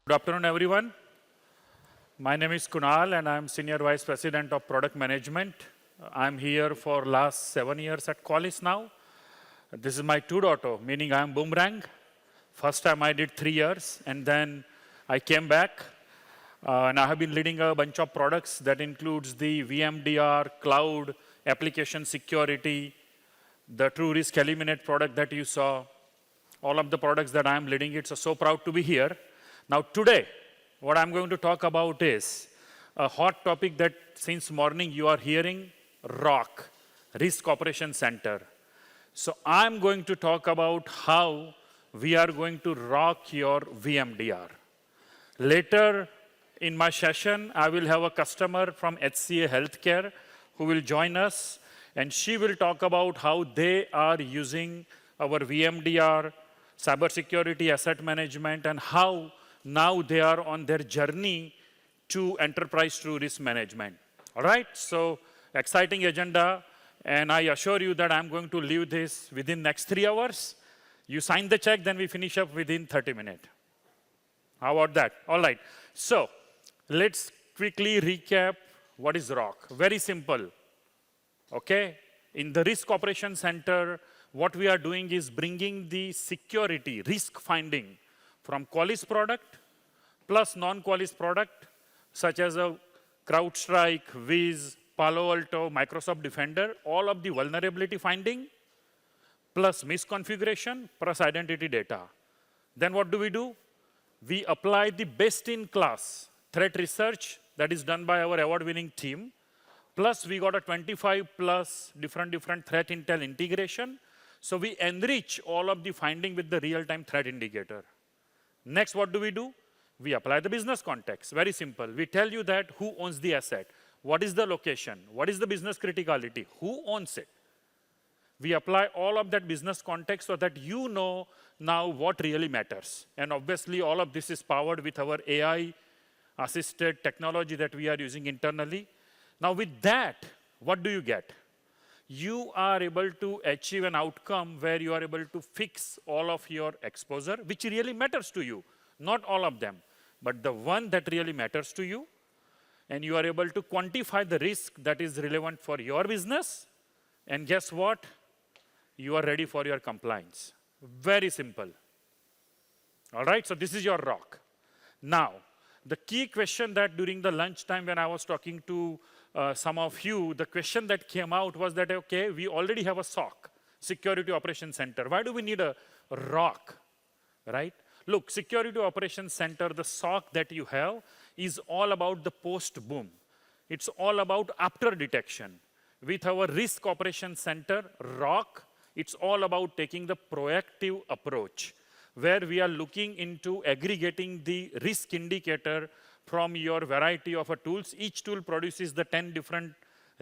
Good afternoon, everyone. My name is Kunal, and I'm Senior Vice President of Product Management. I'm here for last 7 years at Qualys now. This is my 2.0, meaning I'm boomerang. First time I did 3 years, and then I came back. And I have been leading a bunch of products that includes the VMDR, cloud, application security, the TruRisk Eliminate product that you saw, all of the products that I'm leading. It's so proud to be here. Now today, what I'm going to talk about is a hot topic that since morning you are hearing, ROC, Risk Operation Center. So I'm going to talk about how we are going to ROC your VMDR. Later in my session, I will have a customer from HCA Healthcare who will join us, and she will talk about how they are using our VMDR, cybersecurity asset management, and how now they are on their journey to enterprise TruRisk Management. All right, so exciting agenda, and I assure you that I'm going to leave this within next 3 hours. You sign the check, then we finish up within 30 minutes. How about that? All right, so let's quickly recap what is ROC. Very simple, okay? In the Risk Operation Center, what we are doing is bringing the security, risk finding from Qualys product plus non-Qualys product, such as a CrowdStrike, Wiz, Palo Alto, Microsoft Defender, all of the vulnerability finding, plus misconfiguration, plus identity data. Then what do? We apply the best-in-class threat research that is done by our award-winning team, plus we got a 25 plus different threat intel integration. So we enrich all of the finding with the real-time threat indicator. Next, what do? We apply the business context. Very simple. We tell you that who owns the asset, what is the location, what is the business criticality, who owns it. We apply all of that business context so that you know now what really matters. And obviously, all of this is powered with our AI-assisted technology that we are using internally. Now, with that, what do you get? You are able to achieve an outcome where you are able to fix all of your exposure, which really matters to you. Not all of them, but the one that really matters to you. And you are able to quantify the risk that is relevant for your business. And guess what? You are ready for your compliance. Very simple. All right, so this is your ROC. Now, the key question that during the lunchtime when I was talking to some of you, the question that came out was that, okay, we already have a SOC, Security Operations Center. Why do we need a ROC, right? Look, Security Operations Center, the SOC that you have is all about the post-boom. It's all about after detection. With our Risk Operations Center, ROC, it's all about taking the proactive approach, where we are looking into aggregating the risk indicator from your variety of tools. Each tool produces the 10 different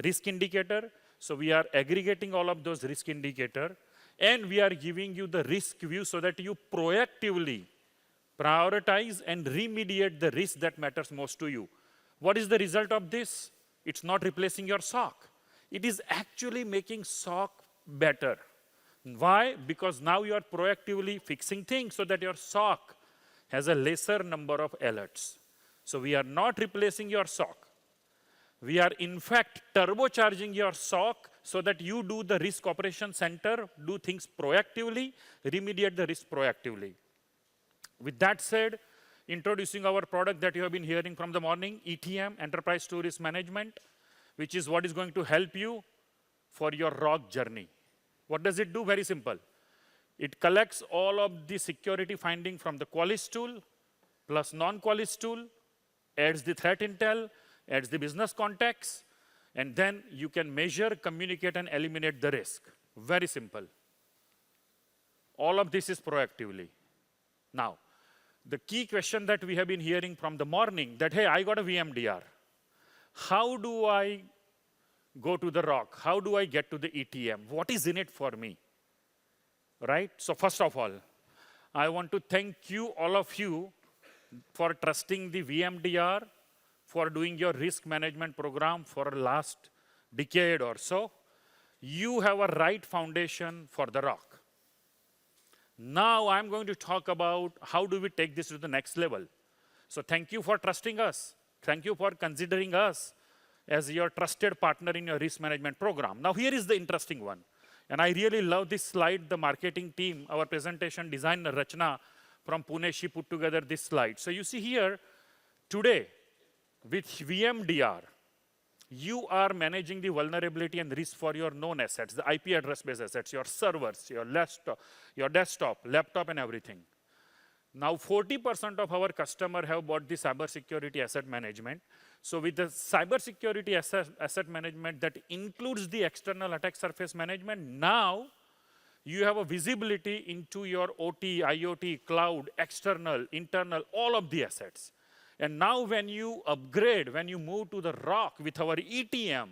risk indicator. So we are aggregating all of those risk indicator, and we are giving you the risk view so that you proactively prioritize and remediate the risk that matters most to you. What is the result of this? It's not replacing your SOC. It is actually making SOC better. Why? Because now you are proactively fixing things so that your SOC has a lesser number of alerts. So we are not replacing your SOC. We are, in fact, turbocharging your SOC so that you do the Risk Operations Center, do things proactively, remediate the risk proactively. With that said, introducing our product that you have been hearing from the morning, ETM, Enterprise TruRisk Management, which is what is going to help you for your ROC journey. What does it do? Very simple. It collects all of the security finding from the Qualys tool plus non-Qualys tool, adds the threat intel, adds the business context, and then you can measure, communicate, and eliminate the risk. Very simple. All of this is proactively. Now, the key question that we have been hearing from the morning that, hey, I got a VMDR. How do I go to the ROC? How do I get to the ETM? What is in it for me? Right? So first of all, I want to thank you, all of you, for trusting the VMDR, for doing your risk management program for the last decade or so. You have a right foundation for the ROC. Now I'm going to talk about how do we take this to the next level. So thank you for trusting us. Thank you for considering us as your trusted partner in your risk management program. Now here is the interesting one. And I really love this slide. The marketing team, our presentation designer Rachna from Pune, she put together this slide. So you see here, today, with VMDR, you are managing the vulnerability and risk for your known assets, the IP address-based assets, your servers, your desktop, laptop, and everything. Now, 40% of our customers have bought the cybersecurity asset management. So with the cybersecurity asset management that includes the external attack surface management, now you have a visibility into your OT, IoT, cloud, external, internal, all of the assets. And now when you upgrade, when you move to the ROC with our ETM,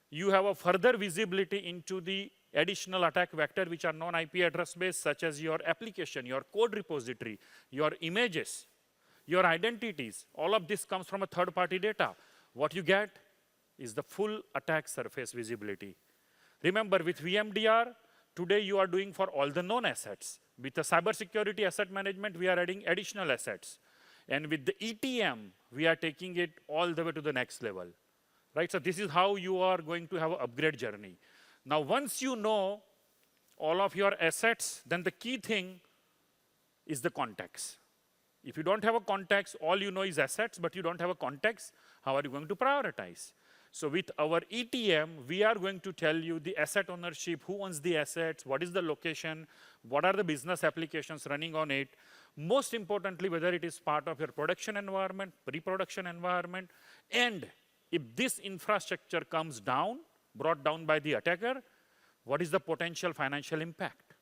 you have a further visibility into the additional attack vector which are non-IP address based, such as your application, your code repository, your images, your identities. All of this comes from a third-party data. What you get is the full attack surface visibility. Remember, with VMDR, today you are doing for all the known assets. With the cybersecurity asset management, we are adding additional assets. And with the ETM, we are taking it all the way to the next level. Right? So this is how you are going to have an upgrade journey. Now, once you know all of your assets, then the key thing is the context. If you don't have a context, all you know is assets, but you don't have a context, how are you going to prioritize? So with our ETM, we are going to tell you the asset ownership, who owns the assets, what is the location, what are the business applications running on it. Most importantly, whether it is part of your production environment, pre-production environment, and if this infrastructure comes down, brought down by the attacker, what is the potential financial impact?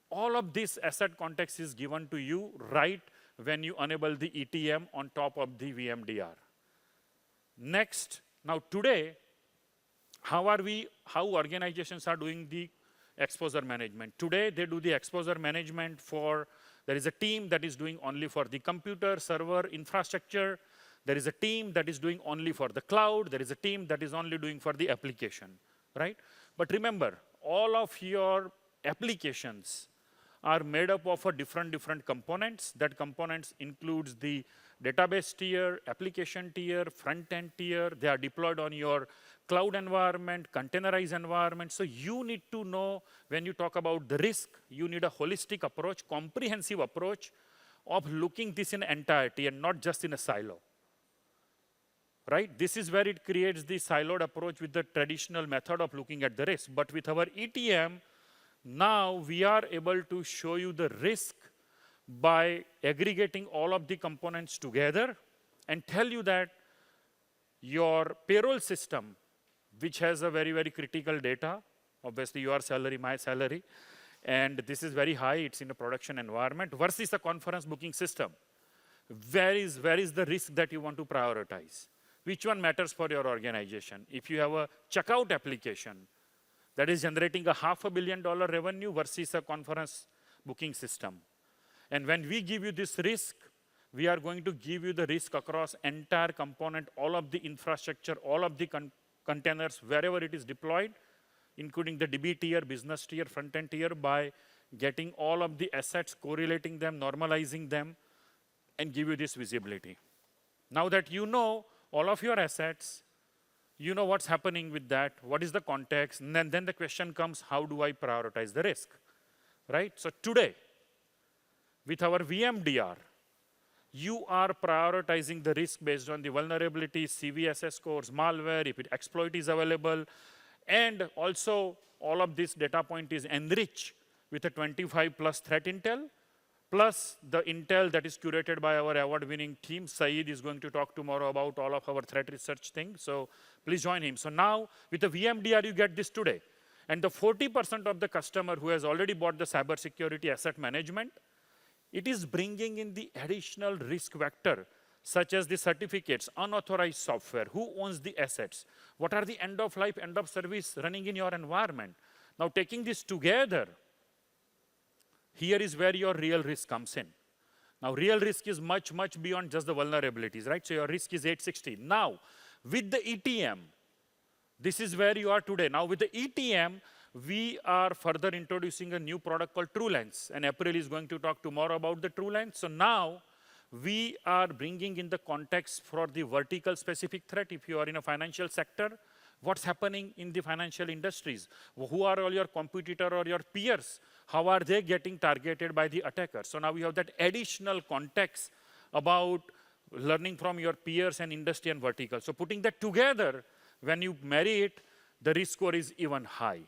All of this asset context is given to you right when you enable the ETM on top of the VMDR. Next, now today, how organizations are doing the exposure management? Today, they do the exposure management for, there is a team that is doing only for the computer, server, infrastructure. There is a team that is doing only for the cloud. There is a team that is only doing for the application, right? But remember, all of your applications are made up of a different components. That components includes the database tier, application tier, front-end tier. They are deployed on your cloud environment, containerized environment. So you need to know, when you talk about the risk, you need a holistic approach, comprehensive approach of looking this in entirety and not just in a silo. Right? This is where it creates the siloed approach with the traditional method of looking at the risk. But with our ETM, now we are able to show you the risk by aggregating all of the components together and tell you that your payroll system, which has a very critical data, obviously your salary, my salary, and this is very high, it's in a production environment, versus a conference booking system. Where is the risk that you want to prioritize? Which one matters for your organization? If you have a checkout application that is generating a $500 million revenue versus a conference booking system. And when we give you this risk, we are going to give you the risk across entire component, all of the infrastructure, all of the containers, wherever it is deployed, including the DB tier, business tier, front-end tier, by getting all of the assets, correlating them, normalizing them, and give you this visibility. Now that you know all of your assets, you know what's happening with that, what is the context, and then the question comes, how do I prioritize the risk, right? So today, with our VMDR, you are prioritizing the risk based on the vulnerabilities, CVSS scores, malware, if exploit is available, and also all of this data point is enriched with a 25 plus threat intel, plus the intel that is curated by our award-winning team. Saeed is going to talk tomorrow about all of our threat research things, so please join him. So now, with the VMDR, you get this today. And the 40% of the customer who has already bought the cybersecurity asset management, it is bringing in the additional risk vector, such as the certificates, unauthorized software, who owns the assets, what are the end of life, end of service running in your environment. Now taking this together, here is where your real risk comes in. Now real risk is much beyond just the vulnerabilities, right? So your risk is 860. Now, with the ETM, this is where you are today. Now with the ETM, we are further introducing a new product called TruLens, and April is going to talk tomorrow about the TruLens. So now, We are bringing in the context for the vertical specific threat. If you are in a financial sector, what's happening in the financial industries? Who are all your competitor or your peers? How are they getting targeted by the attacker? So now we have that additional context about learning from your peers and industry and vertical. So putting that together, when you marry it, the risk score is even high,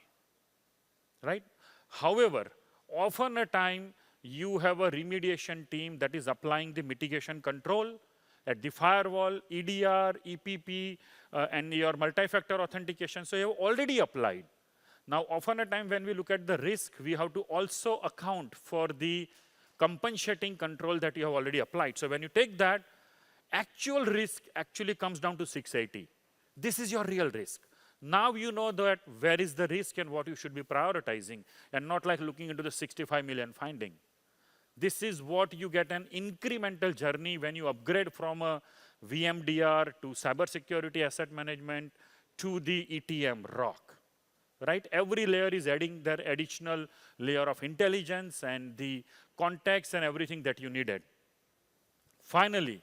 right? However, often a time, you have a remediation team that is applying the mitigation control at the firewall, EDR, EPP, and your multi-factor authentication. So you have already applied. Now, often a time when we look at the risk, we have to also account for the compensating control that you have already applied. So when you take that, actual risk actually comes down to 680. This is your real risk. Now you know that where is the risk and what you should be prioritizing, and not like looking into the 65 million finding. This is what you get an incremental journey when you upgrade from a VMDR to cybersecurity asset management to the ETM ROC, right? Every layer is adding their additional layer of intelligence and the context and everything that you needed. Finally,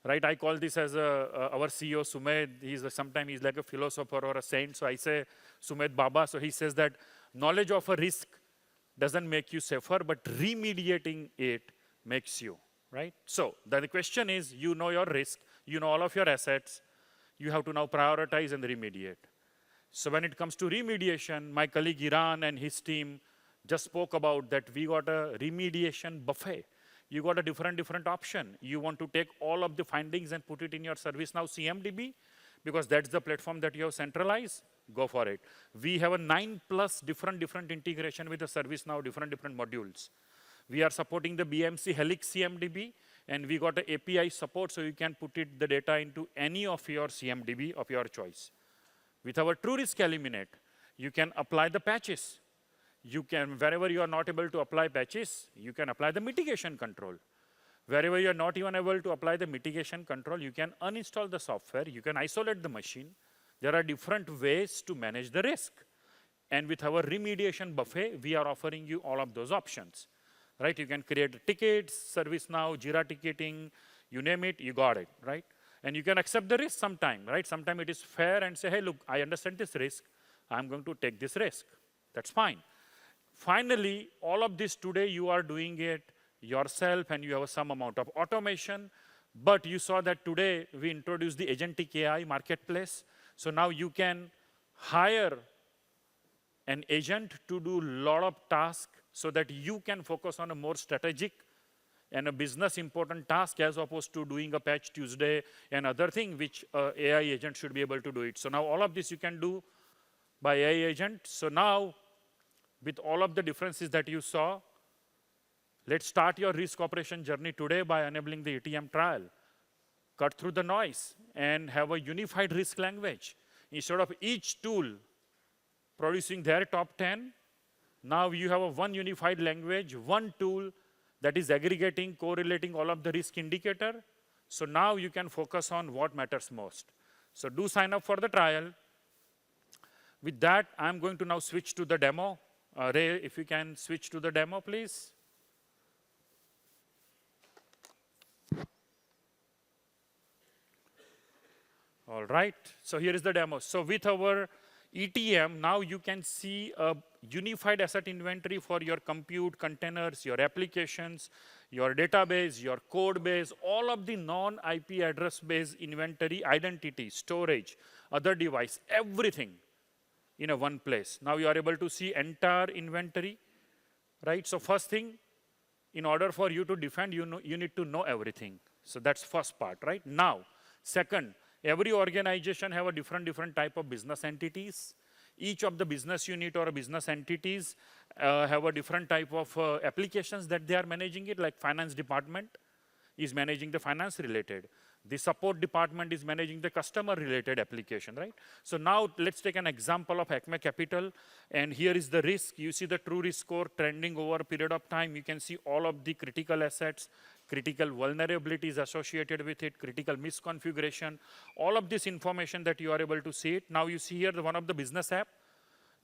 right, I call this as our CEO, Sumedh, sometimes he's like a philosopher or a saint, so I say Sumedh Baba, so he says that knowledge of a risk doesn't make you safer, but remediating it makes you, right? So the question is, you know your risk, you know all of your assets, you have to now prioritize and remediate. So when it comes to remediation, my colleague Iran and his team just spoke about that we got a remediation buffet. You got a different option. You want to take all of the findings and put it in your ServiceNow CMDB, because that's the platform that you have centralized, go for it. We have a 9+ different integration with the ServiceNow, different modules. We are supporting the BMC Helix CMDB, and we got a API support, so you can put the data into any of your CMDB of your choice. With our TruRisk Eliminate, you can apply the patches. You can, wherever you are not able to apply patches, you can apply the mitigation control. Wherever you're not even able to apply the mitigation control, you can uninstall the software, you can isolate the machine. There are different ways to manage the risk. And with our remediation buffet, we are offering you all of those options, right? You can create tickets, ServiceNow, Jira ticketing, you name it, you got it, right? And you can accept the risk sometime, right? Sometime it is fair and say, hey, look, I understand this risk. I'm going to take this risk. That's fine. Finally, all of this today, you are doing it yourself and you have some amount of automation. But you saw that today we introduced the agentic AI marketplace. So now you can hire an agent to do a lot of tasks so that you can focus on a more strategic and a business important task, as opposed to doing a patch Tuesday and other thing which AI agent should be able to do it. So now all of this you can do by AI agent. So now, with all of the differences that you saw, let's start your risk operation journey today by enabling the ETM trial. Cut through the noise and have a unified risk language. Instead of each tool producing their top 10, now you have a one unified language, one tool that is aggregating, correlating all of the risk indicator. So now you can focus on what matters most. So do sign up for the trial. With that, I'm going to now switch to the demo. Ray, if you can switch to the demo, please. All right, so here is the demo. So with our ETM, now you can see a unified asset inventory for your compute, containers, your applications, your database, your code base, all of the non-IP address-based inventory, identity, storage, other device, everything in a one place. Now you are able to see entire inventory, right? So first thing, in order for you to defend, you need to know everything. So that's first part, right? Now, second, every organization have a different type of business entities. Each of the business unit or business entities have a different type of applications that they are managing it, like finance department is managing the finance related. The support department is managing the customer related application, right? So now let's take an example of Acme Capital, and here is the risk. You see the TruRisk score trending over a period of time. You can see all of the critical assets, critical vulnerabilities associated with it, critical misconfiguration, all of this information that you are able to see it. Now you see here one of the business app.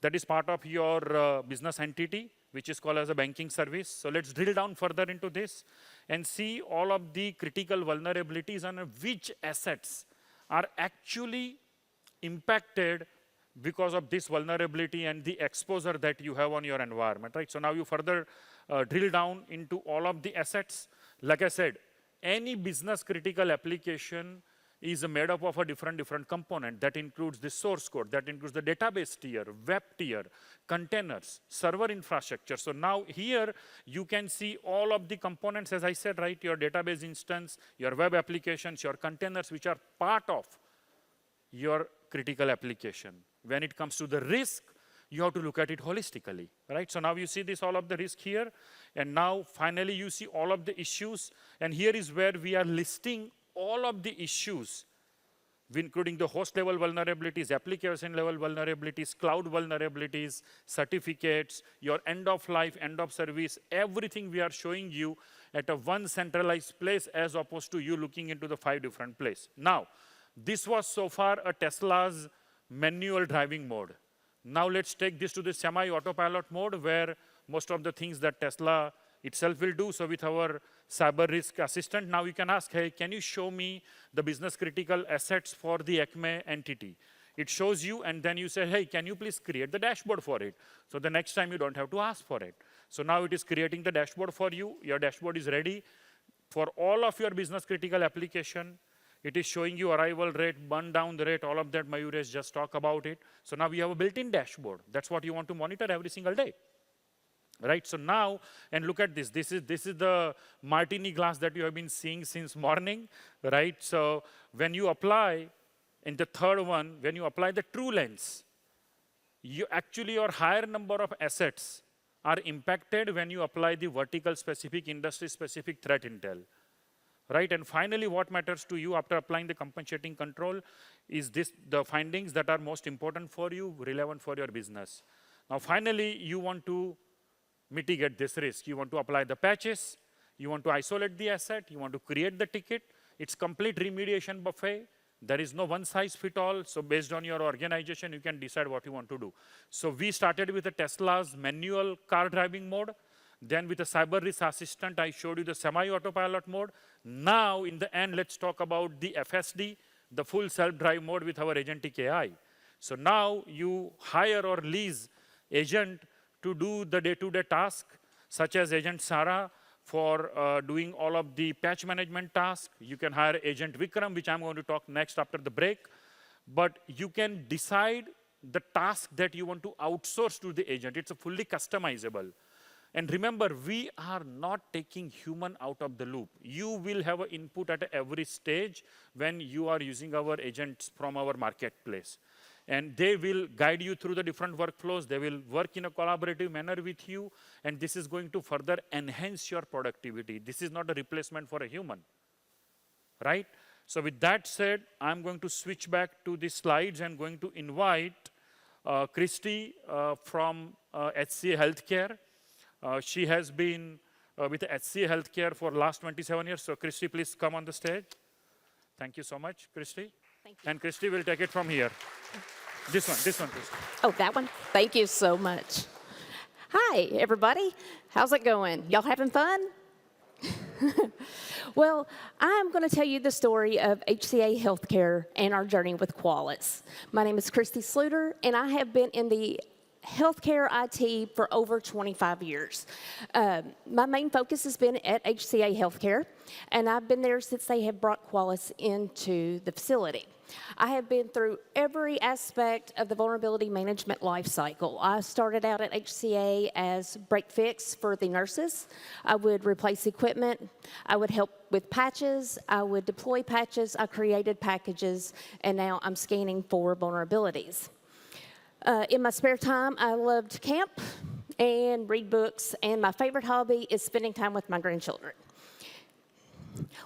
that is part of your business entity, which is called as a banking service. So let's drill down further into this and see all of the critical vulnerabilities and which assets are actually impacted because of this vulnerability and the exposure that you have on your environment, right? So now you further drill down into all of the assets. Like I said, any business critical application is made up of a different component. That includes the source code, that includes the database tier, web tier, containers, server infrastructure. So now here you can see all of the components, as I said, right? Your database instance, your web applications, your containers, which are part of your critical application. When it comes to the risk, you have to look at it holistically, right? So now you see this, all of the risk here, and now finally you see all of the issues, and here is where we are listing all of the issues, including the host level vulnerabilities, application level vulnerabilities, cloud vulnerabilities, certificates, your end of life, end of service, everything we are showing you at a one centralized place as opposed to you looking into the 5 different places. Now, this was so far a Tesla's manual driving mode. Now let's take this to the semi-autopilot mode where most of the things that Tesla itself will do. So with our cyber risk assistant, now you can ask, hey, can you show me the business critical assets for the Acme entity? It shows you, and then you say, hey, can you please create the dashboard for it? So the next time you don't have to ask for it. So now it is creating the dashboard for you. Your dashboard is ready for all of your business critical application. It is showing you arrival rate, burn down the rate, all of that Mayuresh just talked about it. So now we have a built-in dashboard. That's what you want to monitor every single day. Right, so now, and look at this. This is the martini glass that you have been seeing since morning, right? So when you apply, in the third one, when you apply the true lens, you actually your higher number of assets are impacted when you apply the vertical specific, industry specific threat intel. Right, and finally, what matters to you after applying the compensating control is the findings that are most important for you, relevant for your business. Now, finally, you want to mitigate this risk. You want to apply the patches, you want to isolate the asset, you want to create the ticket. It's complete remediation buffet. There is no one size fit all. So based on your organization, you can decide what you want to do. So we started with the Tesla's manual car driving mode. Then with the cyber risk assistant, I showed you the semi-autopilot mode. Now, in the end, let's talk about the FSD, the full self-drive mode with our agentic AI. So now you hire or lease agent to do the day-to-day task, such as Agent Sarah for doing all of the patch management tasks. You can hire Agent Vikram, which I'm going to talk next after the break. But you can decide the task that you want to outsource to the agent. It's a fully customizable. And remember, we are not taking human out of the loop. You will have an input at every stage when you are using our agents from our marketplace. And they will guide you through the different workflows. They will work in a collaborative manner with you. And this is going to further enhance your productivity. This is not a replacement for a human, right? So with that said, I'm going to switch back to the slides and going to invite Christy from HCA Healthcare. She has been with HCA Healthcare for the last 27 years. So Christy, please come on the stage. Thank you so much, Christy. Thank you. And Christy will take it from here. This one, Christy. Oh, that one? Thank you so much. Hi, everybody. How's it going? Y'all having fun? Well, I'm going to tell you the story of HCA Healthcare and our journey with Qualys. My name is Christy Sluder, and I have been in the healthcare IT for over 25 years. My main focus has been at HCA Healthcare, and I've been there since they have brought Qualys into the facility. I have been through every aspect of the vulnerability management lifecycle. I started out at HCA as break fix for the nurses. I would replace equipment. I would help with patches. I would deploy patches. I created packages, and now I'm scanning for vulnerabilities. In my spare time, I love to camp and read books, and my favorite hobby is spending time with my grandchildren.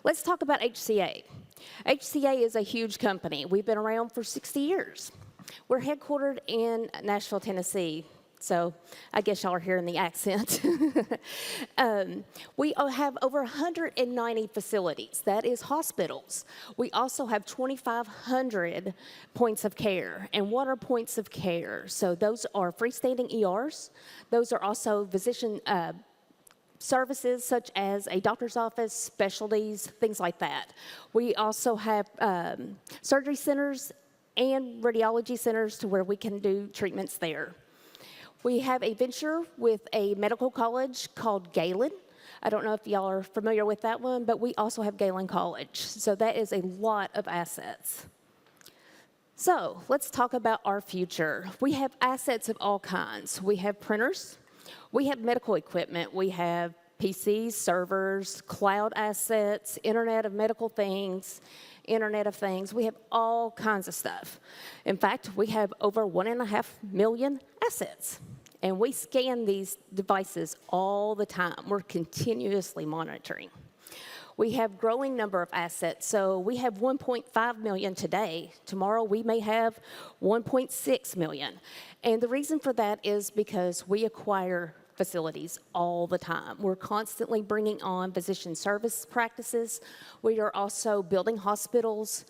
Let's talk about HCA. HCA is a huge company. We've been around for 60 years. We're headquartered in Nashville, Tennessee. So I guess y'all are hearing the accent. We have over 190 facilities. That is hospitals. We also have 2,500 points of care. And what are points of care? So those are freestanding ERs. Those are also physician services such as a doctor's office, specialties, things like that. We also have surgery centers and radiology centers to where we can do treatments there. We have a venture with a medical college called Galen. I don't know if y'all are familiar with that one, but we also have Galen College. So that is a lot of assets. So let's talk about our future. We have assets of all kinds. We have printers. We have medical equipment. We have PCs, servers, cloud assets, Internet of Medical Things, Internet of Things. We have all kinds of stuff. In fact, we have over 1.5 million assets. And we scan these devices all the time. We're continuously monitoring. We have growing number of assets. So we have 1.5 million today. Tomorrow we may have 1.6 million. And the reason for that is because we acquire facilities all the time. We're constantly bringing on physician service practices. We are also building hospitals,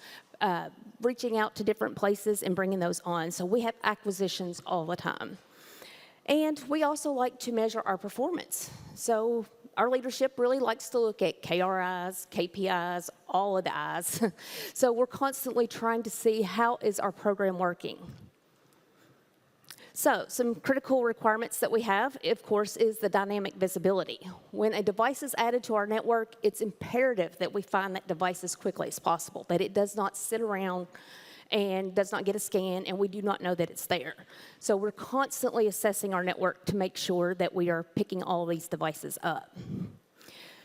reaching out to different places and bringing those on. So we have acquisitions all the time. And we also like to measure our performance. So our leadership really likes to look at KRIs, KPIs, all of the I's. So we're constantly trying to see how is our program working. So some critical requirements that we have, of course, is the dynamic visibility. When a device is added to our network, it's imperative that we find that device as quickly as possible, that it does not sit around and does not get a scan, and we do not know that it's there. So we're constantly assessing our network to make sure that we are picking all these devices up.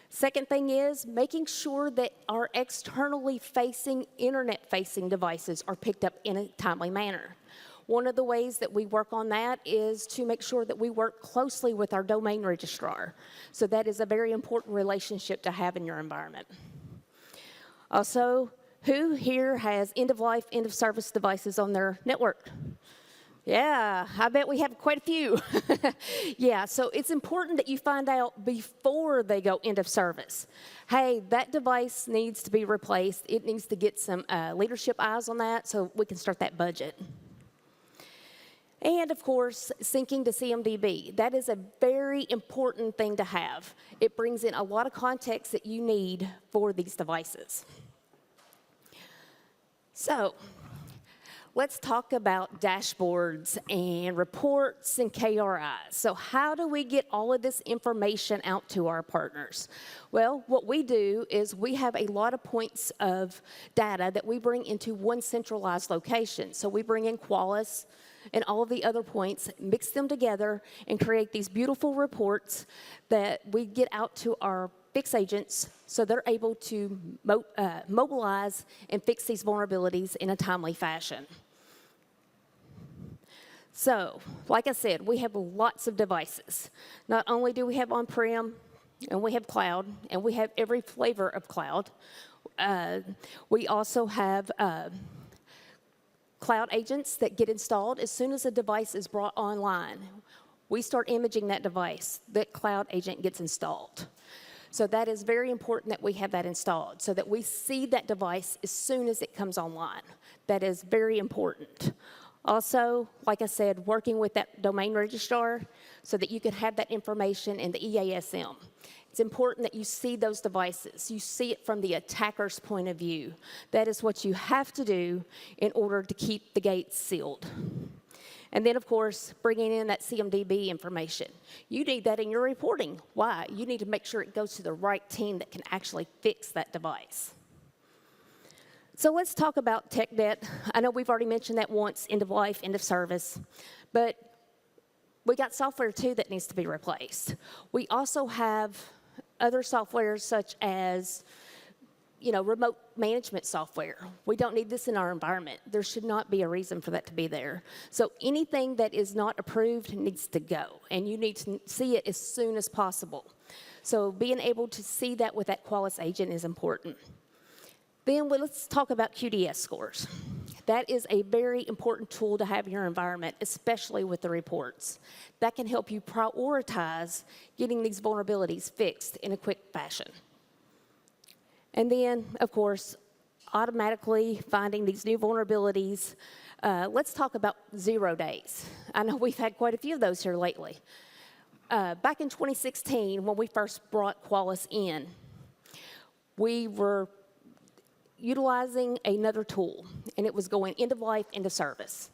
Second thing is making sure that our externally facing, internet-facing devices are picked up in a timely manner. One of the ways that we work on that is to make sure that we work closely with our domain registrar. So that is a very important relationship to have in your environment. Also, who here has end-of-life, end-of-service devices on their network? Yeah, I bet we have quite a few. Yeah, so it's important that you find out before they go end of service. Hey, that device needs to be replaced. It needs to get some leadership eyes on that so we can start that budget. And, of course, syncing to CMDB. That is a very important thing to have. It brings in a lot of context that you need for these devices. So let's talk about dashboards and reports and KRIs. So how do we get all of this information out to our partners? Well, what we do is we have a lot of points of data that we bring into one centralized location. So we bring in Qualys and all of the other points, mix them together, and create these beautiful reports that we get out to our fix agents so they're able to mobilize and fix these vulnerabilities in a timely fashion. So, like I said, we have lots of devices. Not only do we have on-prem, and we have cloud, and we have every flavor of cloud, we also have cloud agents that get installed as soon as a device is brought online. We start imaging that device, that cloud agent gets installed. So that is very important that we have that installed so that we see that device as soon as it comes online. That is very important. Also, like I said, working with that domain registrar so that you can have that information in the EASM. It's important that you see those devices. You see it from the attacker's point of view. That is what you have to do in order to keep the gates sealed. And then, of course, bringing in that CMDB information. You need that in your reporting. Why? You need to make sure it goes to the right team that can actually fix that device. So let's talk about tech debt. I know we've already mentioned that once, end of life, end of service. But we got software, too, that needs to be replaced. We also have other softwares such as remote management software. We don't need this in our environment. There should not be a reason for that to be there. So anything that is not approved needs to go, and you need to see it as soon as possible. So being able to see that with that Qualys agent is important. Then let's talk about QDS scores. That is a very important tool to have in your environment, especially with the reports. That can help you prioritize getting these vulnerabilities fixed in a quick fashion. And then, of course, automatically finding these new vulnerabilities. Let's talk about 0 days. I know we've had quite a few of those here lately. Back in 2016, when we first brought Qualys in, we were utilizing another tool, and it was going end of life, into service.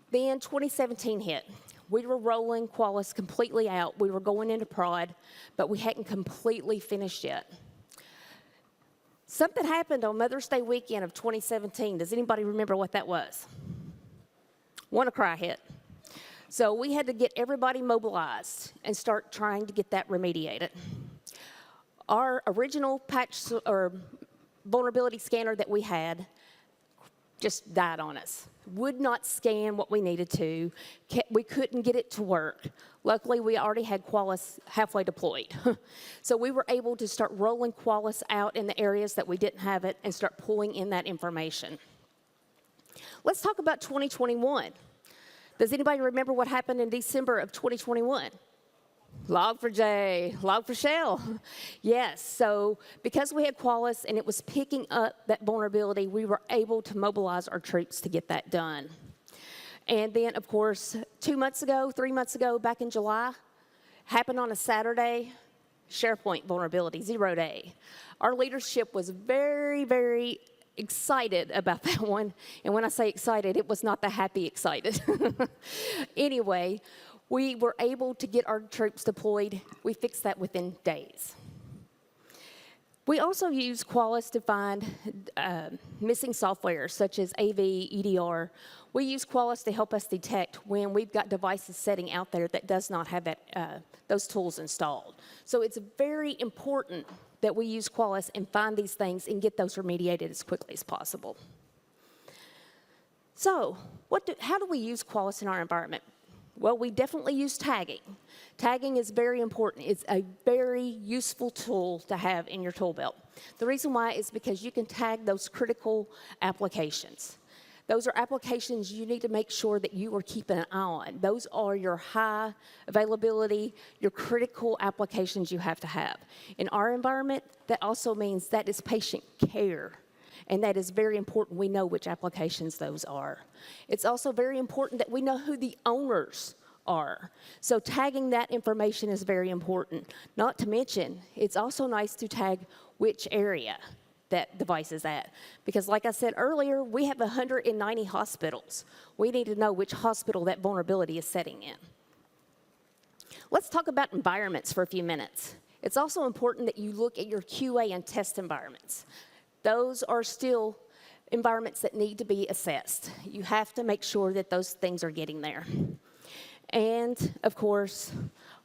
Then 2017 hit. We were rolling Qualys completely out. We were going into prod, but we hadn't completely finished yet. Something happened on Mother's Day weekend of 2017. Does anybody remember what that was? WannaCry hit. So we had to get everybody mobilized and start trying to get that remediated. Our original patch or vulnerability scanner that we had just died on us. Would not scan what we needed to. We couldn't get it to work. Luckily, we already had Qualys halfway deployed. So we were able to start rolling Qualys out in the areas that we didn't have it and start pulling in that information. Let's talk about 2021. Does anybody remember what happened in December of 2021? Log4j, Log4Shell. Yes, so because we had Qualys and it was picking up that vulnerability, we were able to mobilize our troops to get that done. And then, of course, 3 months ago, back in July, happened on a Saturday, SharePoint vulnerability, 0 day. Our leadership was very, very excited about that one. And when I say excited, it was not the happy excited. Anyway, we were able to get our troops deployed. We fixed that within days. We also use Qualys to find missing software, such as AV, EDR. We use Qualys to help us detect when we've got devices sitting out there that does not have that, those tools installed. So it's very important that we use Qualys and find these things and get those remediated as quickly as possible. So how do we use Qualys in our environment? Well, we definitely use tagging. Tagging is very important. It's a very useful tool to have in your tool belt. The reason why is because you can tag those critical applications. Those are applications you need to make sure that you are keeping an eye on. Those are your high availability, your critical applications you have to have. In our environment, that also means that is patient care. And that is very important. We know which applications those are. It's also very important that we know who the owners are. So tagging that information is very important. Not to mention, it's also nice to tag which area that device is at. Because like I said earlier, we have 190 hospitals. We need to know which hospital that vulnerability is setting in. Let's talk about environments for a few minutes. It's also important that you look at your QA and test environments. Those are still environments that need to be assessed. You have to make sure that those things are getting there. And, of course,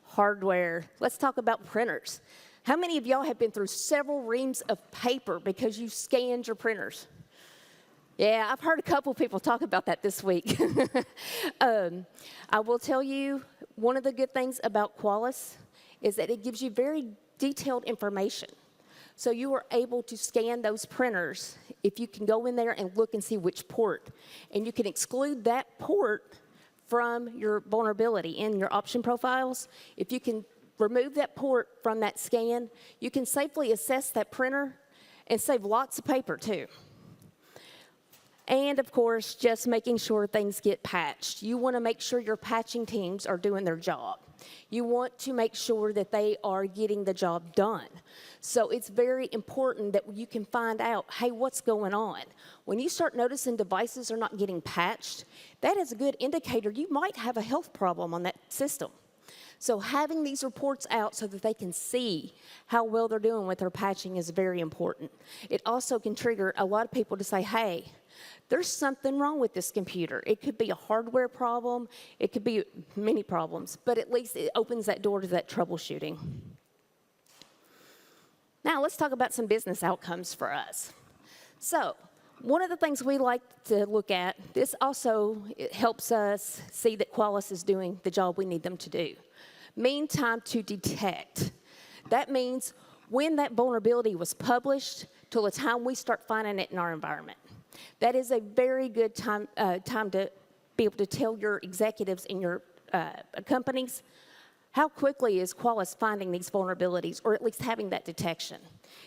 hardware. Let's talk about printers. How many of y'all have been through several reams of paper because you scanned your printers? Yeah, I've heard a couple people talk about that this week. I will tell you, one of the good things about Qualys is that it gives you very detailed information. So you are able to scan those printers if you can go in there and look and see which port. And you can exclude that port from your vulnerability in your option profiles. If you can remove that port from that scan, you can safely assess that printer and save lots of paper too. And of course, just making sure things get patched. You want to make sure your patching teams are doing their job. You want to make sure that they are getting the job done. So it's very important that you can find out, hey, what's going on? When you start noticing devices are not getting patched, that is a good indicator you might have a health problem on that system. So having these reports out so that they can see how well they're doing with their patching is very important. It also can trigger a lot of people to say, hey, there's something wrong with this computer. It could be a hardware problem. It could be many problems, but at least it opens that door to that troubleshooting. Now, let's talk about some business outcomes for us. So, one of the things we like to look at, this also helps us see that Qualys is doing the job we need them to do. Mean time to detect. That means when that vulnerability was published till the time we start finding it in our environment. That is a very good time to be able to tell your executives in your companies how quickly is Qualys finding these vulnerabilities, or at least having that detection.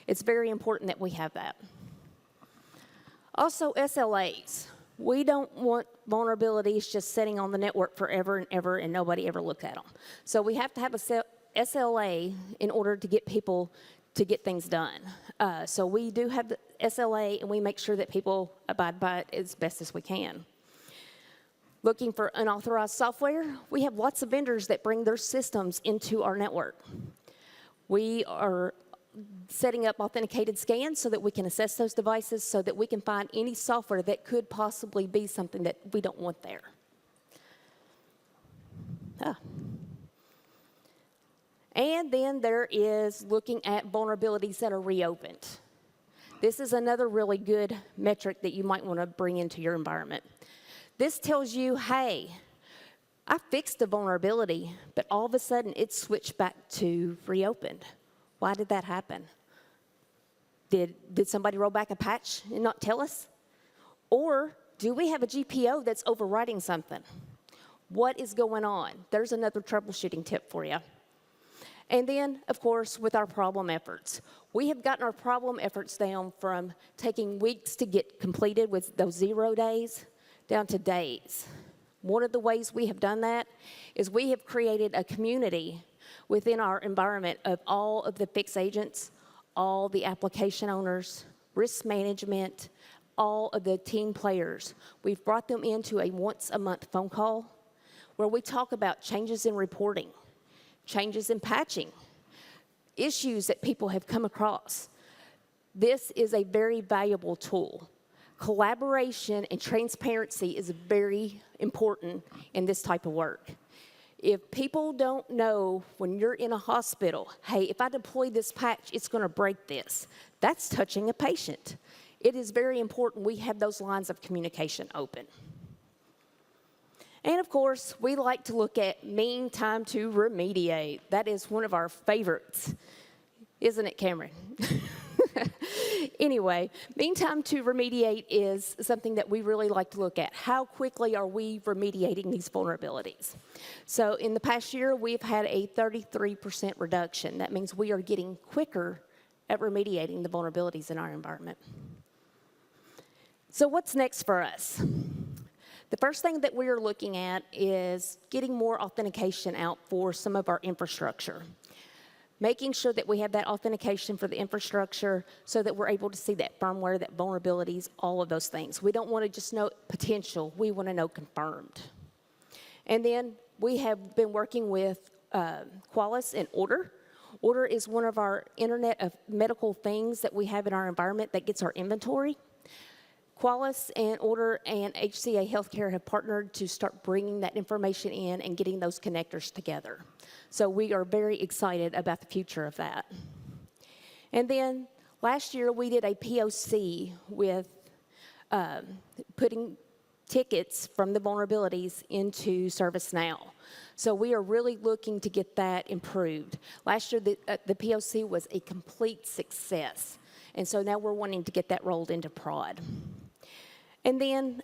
It's very important that we have that. Also, SLAs. We don't want vulnerabilities just sitting on the network forever and ever and nobody ever looked at them. So we have to have a SLA in order to get people to get things done. So we do have the SLA, and we make sure that people abide by it as best as we can. Looking for unauthorized software, we have lots of vendors that bring their systems into our network. We are setting up authenticated scans so that we can assess those devices, so that we can find any software that could possibly be something that we don't want there. And then there is looking at vulnerabilities that are reopened. This is another really good metric that you might want to bring into your environment. This tells you, hey, I fixed the vulnerability, but all of a sudden it switched back to reopened. Why did that happen? Did somebody roll back a patch and not tell us? Or do we have a GPO that's overriding something? What is going on? There's another troubleshooting tip for you. And then, of course, with our problem efforts. We have gotten our problem efforts down from taking weeks to get completed with those 0 days down to days. One of the ways we have done that is we have created a community within our environment of all of the fix agents, all the application owners, risk management, all of the team players. We've brought them into a once-a-month phone call where we talk about changes in reporting, changes in patching, issues that people have come across. This is a very valuable tool. Collaboration and transparency is very important in this type of work. If people don't know when you're in a hospital, hey, if I deploy this patch, it's going to break this, that's touching a patient. It is very important we have those lines of communication open. And of course, we like to look at mean time to remediate. That is one of our favorites, isn't it, Cameron? Anyway, mean time to remediate is something that we really like to look at. How quickly are we remediating these vulnerabilities? So in the past year, we've had a 33% reduction. That means we are getting quicker at remediating the vulnerabilities in our environment. So what's next for us? The first thing that we are looking at is getting more authentication out for some of our infrastructure. Making sure that we have that authentication for the infrastructure so that we're able to see that firmware, that vulnerabilities, all of those things. We don't want to just know potential, we want to know confirmed. And then we have been working with Qualys and Order. Order is one of our Internet of Medical Things that we have in our environment that gets our inventory. Qualys and Order and HCA Healthcare have partnered to start bringing that information in and getting those connectors together. So we are very excited about the future of that. And then last year we did a POC with putting tickets from the vulnerabilities into ServiceNow. So we are really looking to get that improved. Last year the POC was a complete success. And so now we're wanting to get that rolled into prod. And then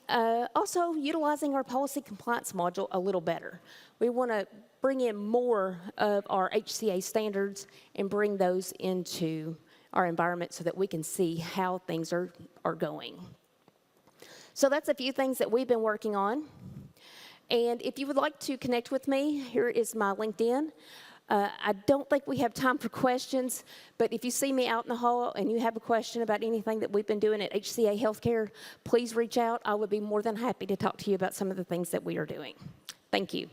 also utilizing our policy compliance module a little better. We want to bring in more of our HCA standards and bring those into our environment so that we can see how things are going. So that's a few things that we've been working on. And if you would like to connect with me, here is my LinkedIn. I don't think we have time for questions, but if you see me out in the hall and you have a question about anything that we've been doing at HCA Healthcare, please reach out. I would be more than happy to talk to you about some of the things that we are doing. Thank you.